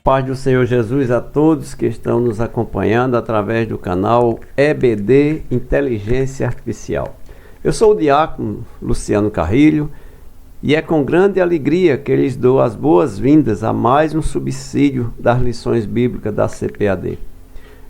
Paz do Senhor Jesus a todos que estão nos acompanhando através do canal EBD Inteligência Artificial. Eu sou o diácono Luciano Carrilho e é com grande alegria que lhes dou as boas-vindas a mais um subsídio das lições bíblicas da CPAD.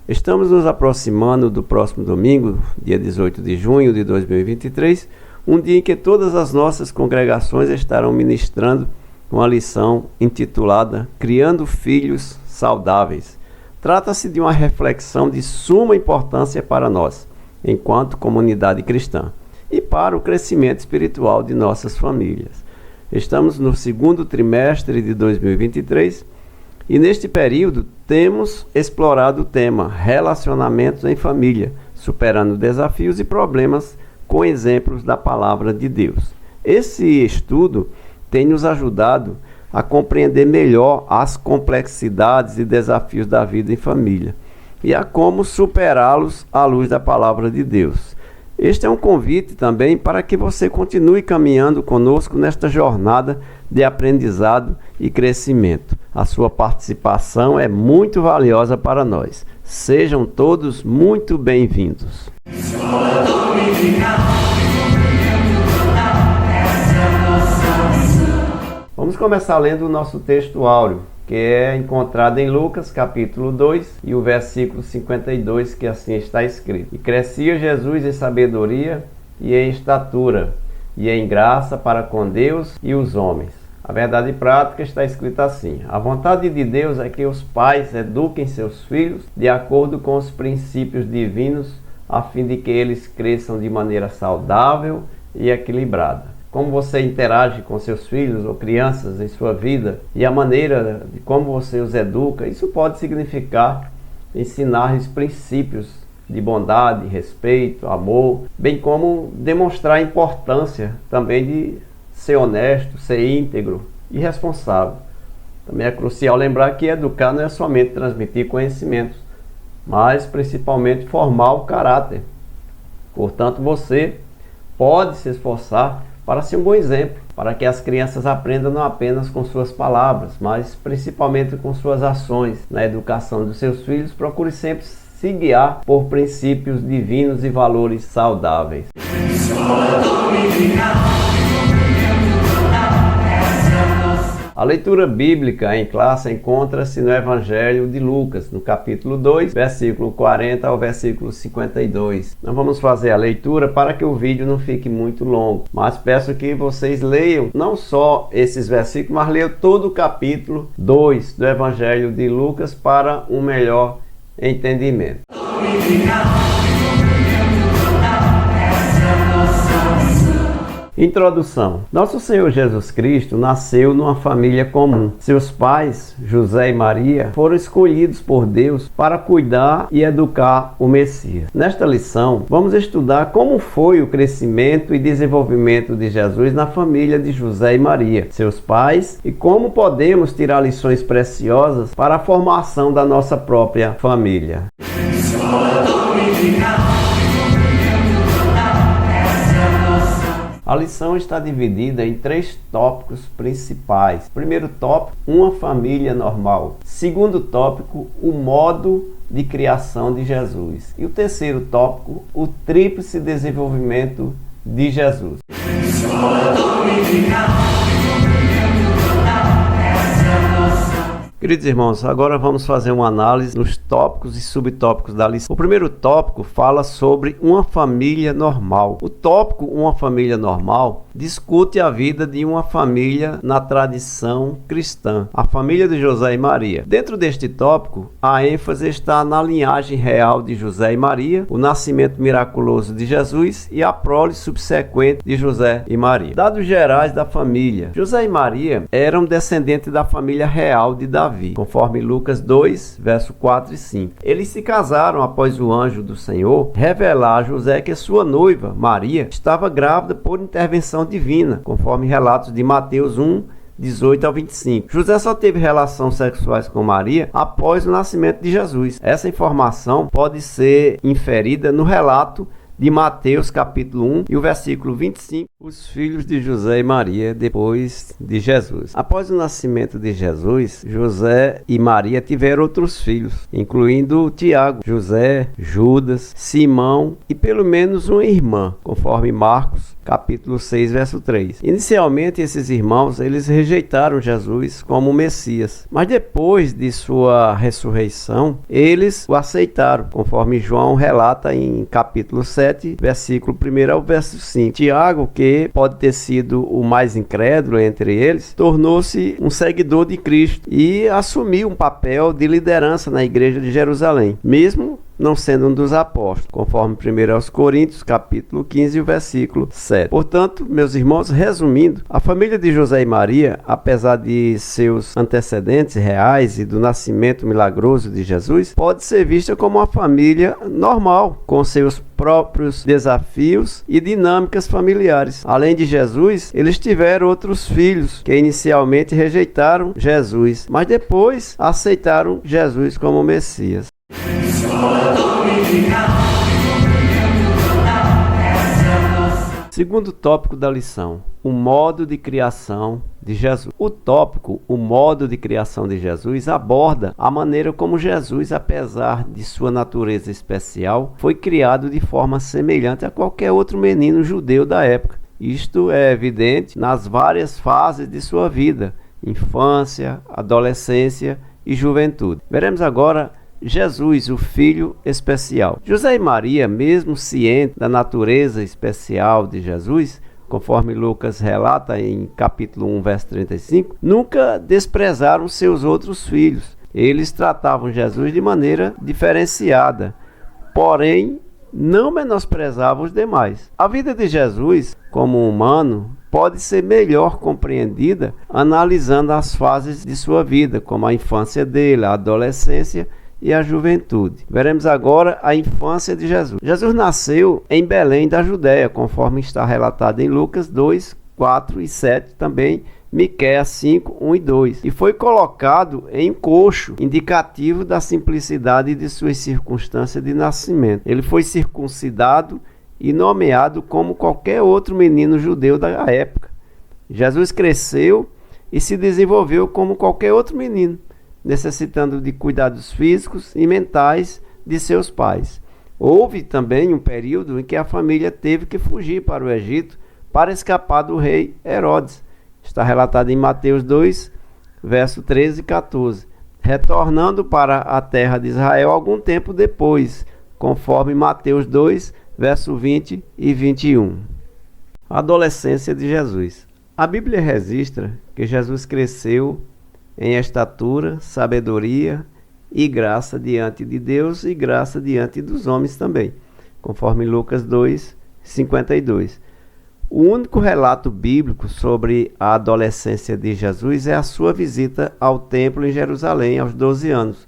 Estamos nos aproximando do próximo domingo, dia 18 de junho de 2023, um dia em que todas as nossas congregações estarão ministrando uma lição intitulada Criando Filhos Saudáveis. Trata-se de uma reflexão de suma importância para nós, enquanto comunidade cristã, e para o crescimento espiritual de nossas famílias. Estamos no segundo trimestre de 2023 e neste período temos explorado o tema Relacionamentos em Família, superando desafios e problemas com exemplos da Palavra de Deus. Esse estudo tem nos ajudado a compreender melhor as complexidades e desafios da vida em família e a como superá-los à luz da Palavra de Deus. Este é um convite também para que você continue caminhando conosco nesta jornada de aprendizado e crescimento. A sua participação é muito valiosa para nós. Sejam todos muito bem-vindos. Vamos começar lendo o nosso texto áureo, que é encontrado em Lucas capítulo 2 e o versículo 52, que assim está escrito: E crescia Jesus em sabedoria e em estatura e em graça para com Deus e os homens. A verdade prática está escrita assim: a vontade de Deus é que os pais eduquem seus filhos de acordo com os princípios divinos, a fim de que eles cresçam de maneira saudável e equilibrada. Como você interage com seus filhos ou crianças em sua vida e a maneira de como você os educa, isso pode significar ensinar-lhes princípios de bondade, respeito, amor, bem como demonstrar a importância também de ser honesto, ser íntegro e responsável. Também é crucial lembrar que educar não é somente transmitir conhecimentos, mas principalmente formar o caráter. Portanto, você pode se esforçar para ser um bom exemplo, para que as crianças aprendam não apenas com suas palavras, mas principalmente com suas ações. Na educação dos seus filhos, procure sempre se guiar por princípios divinos e valores saudáveis. A leitura bíblica em classe encontra-se no Evangelho de Lucas, no capítulo 2, versículo 40 ao versículo 52. Nós vamos fazer a leitura para que o vídeo não fique muito longo, mas peço que vocês leiam não só esses versículos, mas leiam todo o capítulo 2 do Evangelho de Lucas para um melhor entendimento. Introdução. Nosso Senhor Jesus Cristo nasceu numa família comum. Seus pais, José e Maria, foram escolhidos por Deus para cuidar e educar o Messias. Nesta lição, vamos estudar como foi o crescimento e desenvolvimento de Jesus na família de José e Maria, seus pais, e como podemos tirar lições preciosas para a formação da nossa própria família. A lição está dividida em 3 tópicos principais. Primeiro tópico, uma família normal. Segundo tópico, o modo de criação de Jesus. E o terceiro tópico, o tríplice desenvolvimento de Jesus. Queridos irmãos, agora vamos fazer uma análise nos tópicos e subtópicos da lição. O primeiro tópico fala sobre uma família normal. O tópico Uma Família Normal discute a vida de uma família na tradição cristã, a família de José e Maria. Dentro deste tópico, a ênfase está na linhagem real de José e Maria, o nascimento miraculoso de Jesus e a prole subsequente de José e Maria. Dados gerais da família. José e Maria eram descendentes da família real de Davi, conforme Lucas 2, verso 4 e 5. Eles se casaram após o anjo do Senhor revelar a José que sua noiva, Maria, estava grávida por intervenção divina, conforme relatos de Mateus 1, 18 ao 25. José só teve relações sexuais com Maria após o nascimento de Jesus. Essa informação pode ser inferida no relato de Mateus capítulo 1 e o versículo 25, os filhos de José e Maria depois de Jesus. Após o nascimento de Jesus, José e Maria tiveram outros filhos, incluindo Tiago, José, Judas, Simão e pelo menos uma irmã, conforme Marcos capítulo 6, verso 3. Inicialmente, esses irmãos, eles rejeitaram Jesus como Messias, mas depois de sua ressurreição, eles o aceitaram, conforme João relata em capítulo 7, versículo 1 ao verso 5. Tiago, que pode ter sido o mais incrédulo entre eles, tornou-se um seguidor de Cristo e assumiu um papel de liderança na igreja de Jerusalém, mesmo não sendo um dos apóstolos, conforme 1 aos Coríntios, capítulo 15, versículo 7. Portanto, meus irmãos, resumindo, a família de José e Maria, apesar de seus antecedentes reais e do nascimento milagroso de Jesus, pode ser vista como uma família normal, com seus próprios desafios e dinâmicas familiares. Além de Jesus, eles tiveram outros filhos que inicialmente rejeitaram Jesus, mas depois aceitaram Jesus como Messias. Segundo tópico da lição, o modo de criação de Jesus. O tópico, o modo de criação de Jesus, aborda a maneira como Jesus, apesar de sua natureza especial, foi criado de forma semelhante a qualquer outro menino judeu da época. Isto é evidente nas várias fases de sua vida, infância, adolescência e juventude. Veremos agora Jesus, o Filho especial. José e Maria, mesmo cientes da natureza especial de Jesus, conforme Lucas relata em capítulo 1, verso 35, nunca desprezaram seus outros filhos. Eles tratavam Jesus de maneira diferenciada, porém não menosprezavam os demais. A vida de Jesus, como humano, pode ser melhor compreendida analisando as fases de sua vida, como a infância dele, a adolescência e a juventude. Veremos agora a infância de Jesus. Jesus nasceu em Belém da Judéia, conforme está relatado em Lucas 2, 4 e 7, também Miqueias 5, 1 e 2, e foi colocado em coxo, indicativo da simplicidade de suas circunstâncias de nascimento. Ele foi circuncidado e nomeado como qualquer outro menino judeu da época. Jesus cresceu e se desenvolveu como qualquer outro menino, necessitando de cuidados físicos e mentais de seus pais. Houve também um período em que a família teve que fugir para o Egito para escapar do rei Herodes. Está relatado em Mateus 2, verso 13 e 14. Retornando para a terra de Israel algum tempo depois, conforme Mateus 2, verso 20 e 21. A adolescência de Jesus. A Bíblia registra que Jesus cresceu em estatura, sabedoria e graça diante de Deus e graça diante dos homens também, conforme Lucas 2, 52. O único relato bíblico sobre a adolescência de Jesus é a sua visita ao templo em Jerusalém aos 12 anos,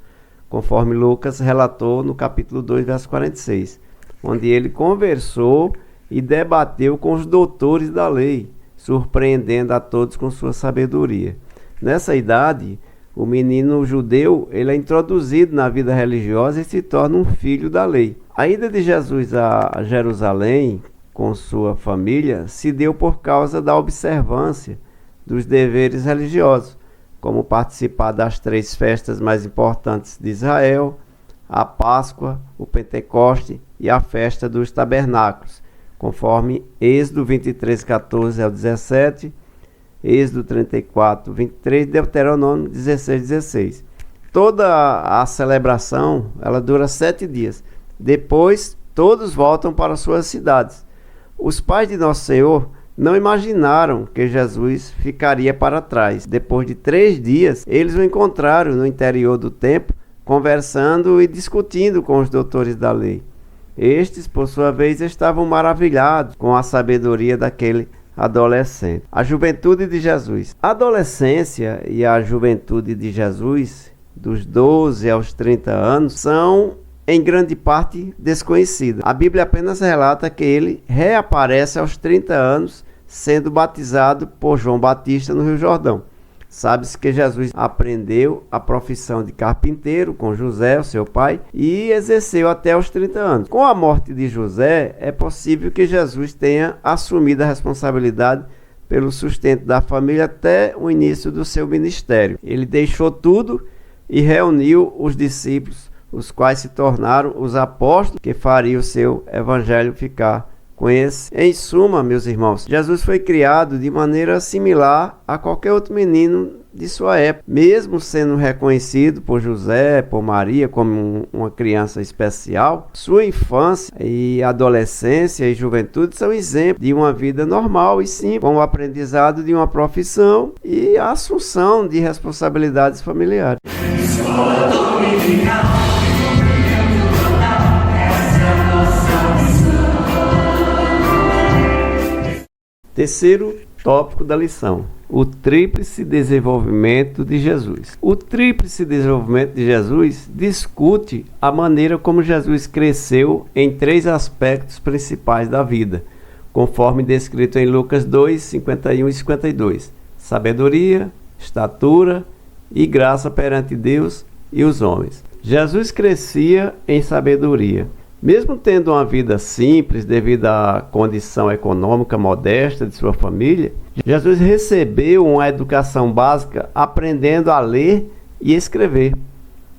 conforme Lucas relatou no capítulo 2, verso 46, onde ele conversou e debateu com os doutores da lei, surpreendendo a todos com sua sabedoria. Nessa idade, o menino judeu ele é introduzido na vida religiosa e se torna um filho da lei. A ida de Jesus a Jerusalém com sua família se deu por causa da observância dos deveres religiosos, como participar das 3 festas mais importantes de Israel, a Páscoa, o Pentecoste e a festa dos tabernáculos, conforme Êxodo 23, 14 ao 17, Êxodo 34, 23, Deuteronômio 16, 16. Toda a celebração ela dura 7 dias. Depois, todos voltam para suas cidades. Os pais de Nosso Senhor não imaginaram que Jesus ficaria para trás. Depois de 3 dias, eles o encontraram no interior do templo, conversando e discutindo com os doutores da lei. Estes, por sua vez, estavam maravilhados com a sabedoria daquele adolescente. A juventude de Jesus. A adolescência e a juventude de Jesus, dos 12 aos 30 anos, são em grande parte desconhecidas. A Bíblia apenas relata que ele reaparece aos 30 anos, sendo batizado por João Batista no Rio Jordão. Sabe-se que Jesus aprendeu a profissão de carpinteiro com José, o seu pai, e exerceu até os 30 anos. Com a morte de José, é possível que Jesus tenha assumido a responsabilidade pelo sustento da família até o início do seu ministério. Ele deixou tudo e reuniu os discípulos, os quais se tornaram os apóstolos que fariam o seu evangelho ficar conhecido. Em suma, meus irmãos, Jesus foi criado de maneira similar a qualquer outro menino de sua época, mesmo sendo reconhecido por José, por Maria como uma criança especial. Sua infância e adolescência e juventude são exemplos de uma vida normal e simples, com o aprendizado de uma profissão e a assunção de responsabilidades familiares. Escola Dominical. Terceiro tópico da lição: o tríplice desenvolvimento de Jesus. O tríplice desenvolvimento de Jesus discute a maneira como Jesus cresceu em três aspectos principais da vida, conforme descrito em Lucas 2, 51 e 52: sabedoria, estatura e graça perante Deus e os homens. Jesus crescia em sabedoria. Mesmo tendo uma vida simples devido à condição econômica modesta de sua família, Jesus recebeu uma educação básica aprendendo a ler e escrever.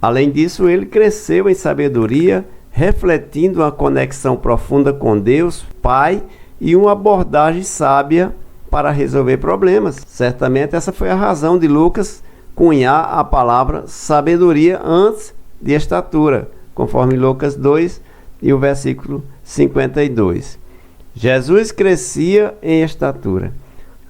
Além disso, ele cresceu em sabedoria, refletindo uma conexão profunda com Deus, Pai, e uma abordagem sábia para resolver problemas. Certamente essa foi a razão de Lucas cunhar a palavra sabedoria antes de estatura, conforme Lucas 2, e o versículo 52. Jesus crescia em estatura.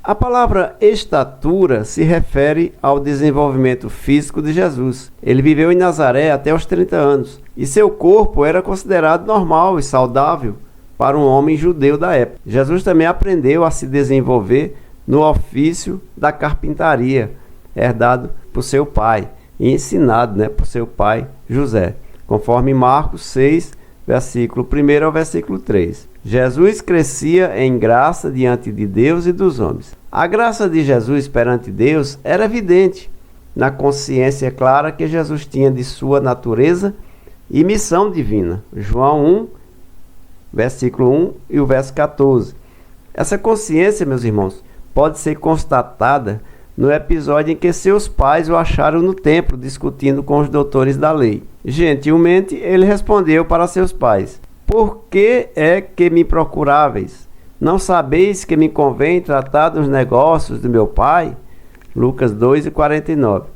A palavra estatura se refere ao desenvolvimento físico de Jesus. Ele viveu em Nazaré até os 30 anos e seu corpo era considerado normal e saudável para um homem judeu da época. Jesus também aprendeu a se desenvolver no ofício da carpintaria, herdado por seu pai e ensinado por seu pai José, conforme Marcos 6, versículo 1 ao versículo 3. Jesus crescia em graça diante de Deus e dos homens. A graça de Jesus perante Deus era evidente na consciência clara que Jesus tinha de sua natureza e missão divina. João 1, versículo 1 e o verso 14. Essa consciência, meus irmãos, pode ser constatada no episódio em que seus pais o acharam no templo discutindo com os doutores da lei. Gentilmente, ele respondeu para seus pais: por que é que me procuráveis? Não sabeis que me convém tratar dos negócios do meu pai? Lucas 2 e 49.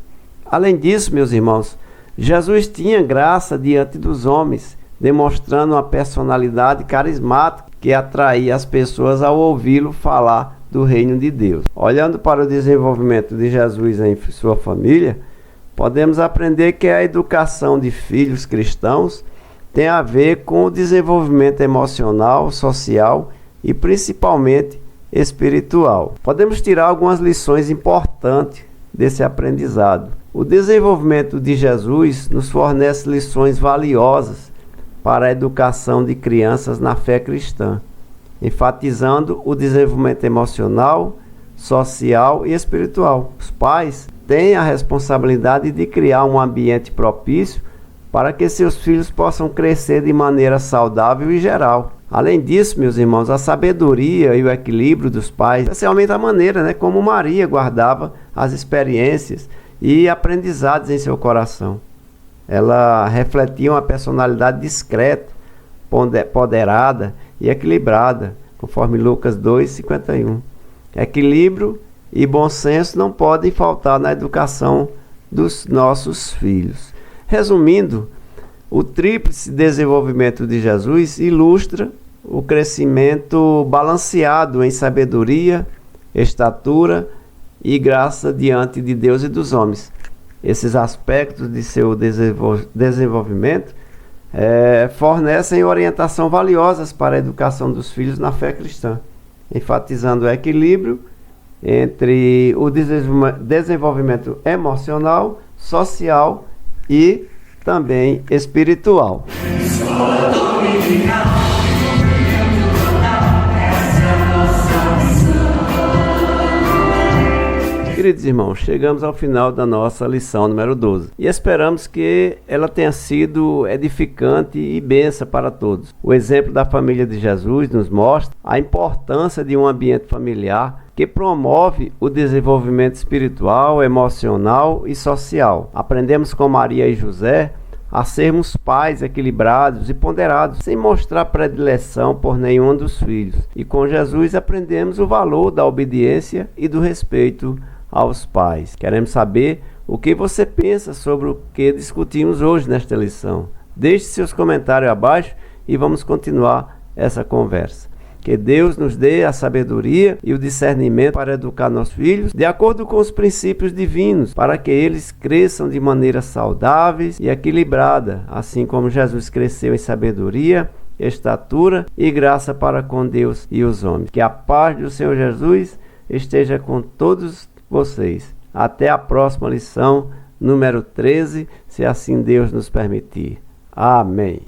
Além disso, meus irmãos, Jesus tinha graça diante dos homens, demonstrando uma personalidade carismática que atraía as pessoas ao ouvi-lo falar do reino de Deus. Olhando para o desenvolvimento de Jesus em sua família, podemos aprender que a educação de filhos cristãos tem a ver com o desenvolvimento emocional, social e principalmente espiritual. Podemos tirar algumas lições importantes desse aprendizado. O desenvolvimento de Jesus nos fornece lições valiosas para a educação de crianças na fé cristã, enfatizando o desenvolvimento emocional, social e espiritual. Os pais têm a responsabilidade de criar um ambiente propício para que seus filhos possam crescer de maneira saudável e geral. Além disso, meus irmãos, a sabedoria e o equilíbrio dos pais, especialmente a maneira como Maria guardava as experiências e aprendizados em seu coração. Ela refletia uma personalidade discreta, ponderada e equilibrada, conforme Lucas 2, 51. Equilíbrio e bom senso não podem faltar na educação dos nossos filhos. Resumindo, o tríplice desenvolvimento de Jesus ilustra o crescimento balanceado em sabedoria, estatura e graça diante de Deus e dos homens. Esses aspectos de seu desenvolvimento fornecem orientação valiosas para a educação dos filhos na fé cristã, enfatizando o equilíbrio entre o desenvolvimento emocional, social e também espiritual. queridos irmãos, chegamos ao final da nossa lição número 12 e esperamos que ela tenha sido edificante e bênção para todos. O exemplo da família de Jesus nos mostra a importância de um ambiente familiar que promove o desenvolvimento espiritual, emocional e social. Aprendemos com Maria e José a sermos pais equilibrados e ponderados, sem mostrar predileção por nenhum dos filhos. E com Jesus aprendemos o valor da obediência e do respeito aos pais. Queremos saber o que você pensa sobre o que discutimos hoje nesta lição. Deixe seus comentários abaixo e vamos continuar essa conversa. Que Deus nos dê a sabedoria e o discernimento para educar nossos filhos de acordo com os princípios divinos, para que eles cresçam de maneira saudáveis e equilibrada, assim como Jesus cresceu em sabedoria, estatura e graça para com Deus e os homens. Que a paz do Senhor Jesus esteja com todos vocês. Até a próxima lição, número 13, se assim Deus nos permitir. Amém.